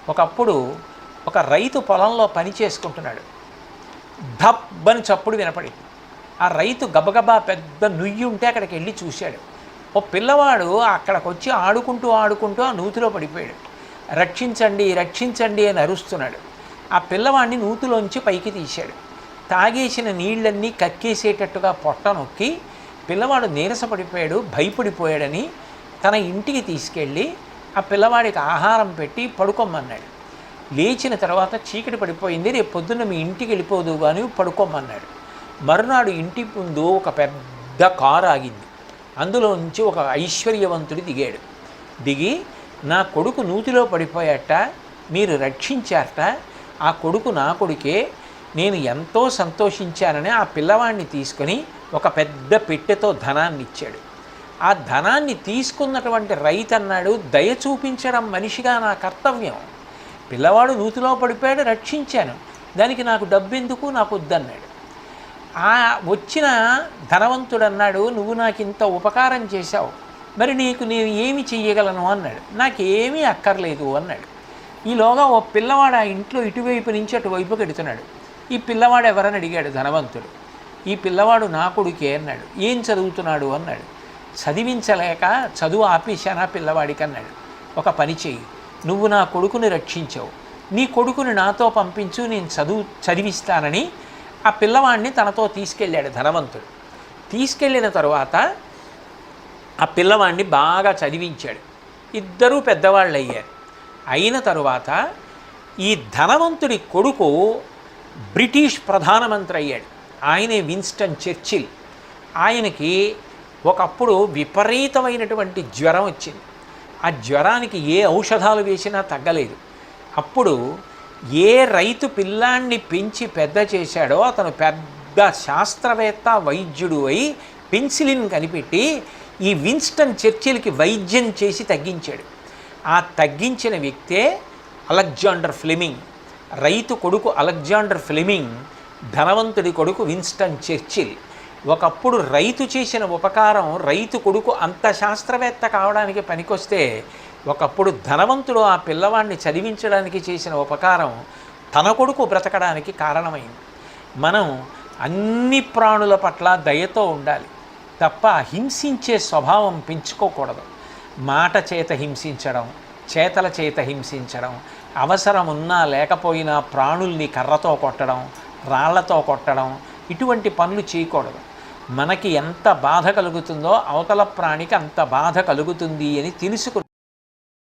ఒకప్పుడు ఒక రైతు పొలంలో పని చేసుకుంటున్నాడు. ధబ్బని చప్పుడు వినపడింది. ఆ రైతు గబగబా పెద్ద నుయ్యి ఉంటే అక్కడికి వెళ్ళి చూశాడు. ఓ పిల్లవాడు అక్కడికి వచ్చి ఆడుకుంటూ ఆడుకుంటూ ఆ నూతిలో పడిపోయాడు. రక్షించండి రక్షించండి అని అరుస్తున్నాడు. ఆ పిల్లవాడిని నూతిలోంచి పైకి తీశాడు. తాగేసిన నీళ్ళన్నీ కక్కేసేటట్టుగా పొట్ట నొక్కి పిల్లవాడు నీరసపడిపోయాడు, భయపడిపోయాడని తన ఇంటికి తీసుకెళ్ళి ఆ పిల్లవాడికి ఆహారం పెట్టి పడుకోమన్నాడు. లేచిన తర్వాత చీకటి పడిపోయింది, రేపు పొద్దున్న మీ ఇంటికి వెళ్ళిపోదు కానీ పడుకోమన్నాడు. మరునాడు ఇంటి ముందు ఒక పెద్ద కారు ఆగింది. అందులోంచి ఒక ఐశ్వర్యవంతుడు దిగాడు. దిగి, నా కొడుకు నూతిలో పడిపోయాట, మీరు రక్షించారట, ఆ కొడుకు నా కొడుకే, నేను ఎంతో సంతోషించానని ఆ పిల్లవాడిని తీసుకొని ఒక పెద్ద పెట్టెతో ధనాన్ని ఇచ్చాడు. ఆ ధనాన్ని తీసుకున్నటువంటి రైతు అన్నాడు, దయ చూపించడం మనిషిగా నా కర్తవ్యం. పిల్లవాడు నూతిలో పడిపోయాడు, రక్షించాను, దానికి నాకు డబ్బు ఎందుకు, నాకు వద్దన్నాడు. ఆ వచ్చిన ధనవంతుడు అన్నాడు, నువ్వు నాకు ఇంత ఉపకారం చేశావు, మరి నీకు నేను ఏమి చెయ్యగలను అన్నాడు. నాకేమీ అక్కర్లేదు అన్నాడు. ఈలోగా ఓ పిల్లవాడు ఆ ఇంట్లో ఇటువైపు నుంచి అటువైపుకి ఎడుతున్నాడు. ఈ పిల్లవాడు ఎవరని అడిగాడు ధనవంతుడు. ఈ పిల్లవాడు నా కొడుకే అన్నాడు. ఏం చదువుతున్నాడు అన్నాడు. చదివించలేక చదువు ఆపేశానా పిల్లవాడికి అన్నాడు. ఒక పని చెయ్యి, నువ్వు నా కొడుకుని రక్షించావు, నీ కొడుకుని నాతో పంపించు, నేను చదివిస్తానని ఆ పిల్లవాడిని తనతో తీసుకెళ్ళాడు ధనవంతుడు. తీసుకెళ్ళిన తరువాత ఆ పిల్లవాడిని బాగా చదివించాడు. ఇద్దరూ పెద్దవాళ్ళు అయ్యారు. అయిన తరువాత ఈ ధనవంతుడి కొడుకు బ్రిటిష్ ప్రధానమంత్రి అయ్యాడు. ఆయనే విన్స్టన్ చర్చిల్. ఆయనకి ఒకప్పుడు విపరీతమైనటువంటి జ్వరం వచ్చింది. ఆ జ్వరానికి ఏ ఔషధాలు వేసినా తగ్గలేదు. అప్పుడు ఏ రైతు పిల్లాన్ని పెంచి పెద్ద చేశాడో అతను పెద్ద శాస్త్రవేత్త, వైద్యుడు అయి పెన్సిలిన్ కనిపెట్టి ఈ విన్స్టన్ చర్చిల్కి వైద్యం చేసి తగ్గించాడు. ఆ తగ్గించిన వ్యక్తే అలెగ్జాండర్ ఫ్లెమింగ్. రైతు కొడుకు అలెగ్జాండర్ ఫ్లెమింగ్, ధనవంతుడి కొడుకు విన్స్టన్ చర్చిల్. ఒకప్పుడు రైతు చేసిన ఉపకారం రైతు కొడుకు అంత శాస్త్రవేత్త కావడానికి పనికొస్తే, ఒకప్పుడు ధనవంతుడు ఆ పిల్లవాడిని చదివించడానికి చేసిన ఉపకారం తన కొడుకు బ్రతకడానికి కారణమైంది. మనం అన్ని ప్రాణుల పట్ల దయతో ఉండాలి తప్ప హింసించే స్వభావం పెంచుకోకూడదు. మాట చేత హింసించడం, చేతల చేత హింసించడం, అవసరం ఉన్నా లేకపోయినా ప్రాణుల్ని కర్రతో కొట్టడం, రాళ్లతో కొట్టడం, ఇటువంటి పనులు చేయకూడదు. మనకి ఎంత బాధ కలుగుతుందో అవతల ప్రాణికి అంత బాధ కలుగుతుంది అని తెలుసుకుని